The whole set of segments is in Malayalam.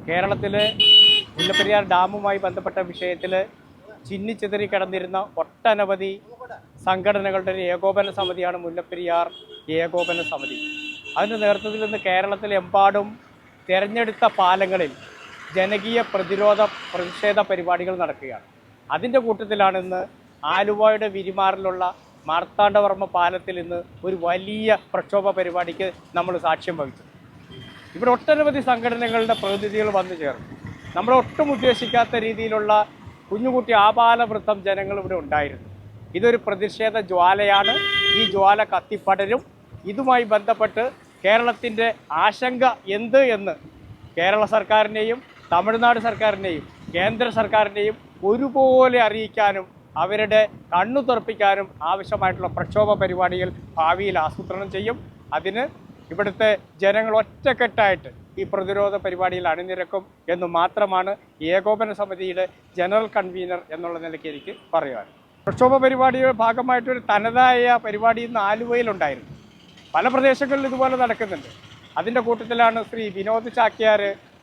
കേരളത്തിലെ മുല്ലപ്പെരിയാർ ഡാമുമായി ബന്ധപ്പെട്ട വിഷയത്തിൽ ചിന്നിച്ചിതറി കിടന്നിരുന്ന ഒട്ടനവധി സംഘടനകളുടെ ഒരു ഏകോപന സമിതിയാണ് മുല്ലപ്പെരിയാർ ഏകോപന സമിതി. അതിൻ്റെ നേതൃത്വത്തിൽ ഇന്ന് കേരളത്തിലെമ്പാടും തിരഞ്ഞെടുത്ത പാലങ്ങളിൽ ജനകീയ പ്രതിഷേധ പരിപാടികൾ നടക്കുകയാണ്. അതിൻ്റെ കൂട്ടത്തിലാണ് ഇന്ന് ആലുവയുടെ വിരിമാറിലുള്ള മാർത്താണ്ഡവർമ്മ പാലത്തിൽ ഇന്ന് ഒരു വലിയ പ്രക്ഷോഭ പരിപാടിക്ക് നമ്മൾ സാക്ഷ്യം വഹിച്ചു. ഇവിടെ ഒട്ടനവധി സംഘടനകളുടെ പ്രതിനിധികൾ വന്നു ചേർന്നു. നമ്മൾ ഒട്ടും ഉദ്ദേശിക്കാത്ത രീതിയിലുള്ള കുഞ്ഞുകുട്ടി ആബാലവൃദ്ധം ജനങ്ങൾ ഇവിടെ ഉണ്ടായിരുന്നു. ഇതൊരു പ്രതിഷേധ ജ്വാലയാണ്. ഈ ജ്വാല കത്തിപ്പടരും. ഇതുമായി ബന്ധപ്പെട്ട് കേരളത്തിൻ്റെ ആശങ്ക എന്ത് എന്ന് കേരള സർക്കാരിനെയും തമിഴ്നാട് സർക്കാരിനെയും കേന്ദ്ര സർക്കാരിനെയും ഒരുപോലെ അറിയിക്കാനും അവരുടെ കണ്ണു തുറപ്പിക്കാനും ആവശ്യമായിട്ടുള്ള പ്രക്ഷോഭ പരിപാടികൾ ഭാവിയിൽ ആസൂത്രണം ചെയ്യും. അതിന് ഇവിടുത്തെ ജനങ്ങൾ ഒറ്റക്കെട്ടായിട്ട് ഈ പ്രതിരോധ പരിപാടിയിൽ അണിനിരക്കും എന്ന് മാത്രമാണ് ഏകോപന സമിതിയുടെ ജനറൽ കൺവീനർ എന്നുള്ള നിലയ്ക്ക് എനിക്ക് പറയുവാൻ. പ്രക്ഷോഭ പരിപാടിയുടെ ഭാഗമായിട്ടൊരു തനതായ പരിപാടി ഇന്ന് ആലുവയിലുണ്ടായിരുന്നു. പല പ്രദേശങ്ങളിലും ഇതുപോലെ നടക്കുന്നുണ്ട്. അതിൻ്റെ കൂട്ടത്തിലാണ് ശ്രീ വിനോദ്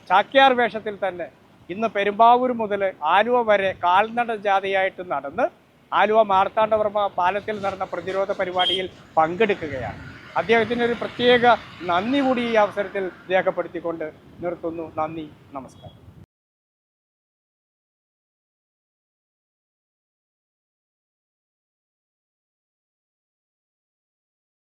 ചാക്യാർ വേഷത്തിൽ തന്നെ ഇന്ന് പെരുമ്പാവൂർ മുതൽ ആലുവ വരെ കാൽനട ജാഥയായിട്ട് നടന്ന് ആലുവ മാർത്താണ്ഡവർമ്മ പാലത്തിൽ നടന്ന പ്രതിരോധ പരിപാടിയിൽ പങ്കെടുക്കുകയാണ്. അദ്ദേഹത്തിന് ഒരു പ്രത്യേക നന്ദി കൂടി ഈ അവസരത്തിൽ രേഖപ്പെടുത്തിക്കൊണ്ട് നിർത്തുന്നു. നന്ദി, നമസ്കാരം.